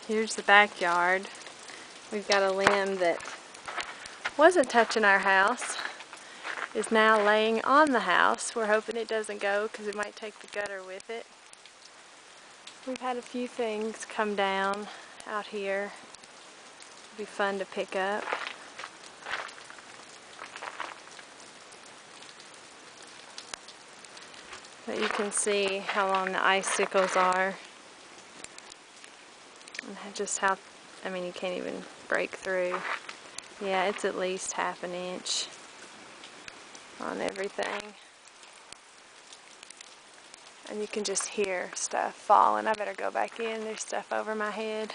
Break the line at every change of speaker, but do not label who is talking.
Here's the backyard. We've got a limb that wasn't touching our house, is now laying on the house. We're hoping it doesn't go because it might take the gutter with it. We've had a few things come down out here. It'll be fun to pick up. But you can see how long the icicles are. And just how, I mean, you can't even break through. Yeah, it's at least ½ an inch on everything. And you can just hear stuff falling. I better go back in. There's stuff over my head.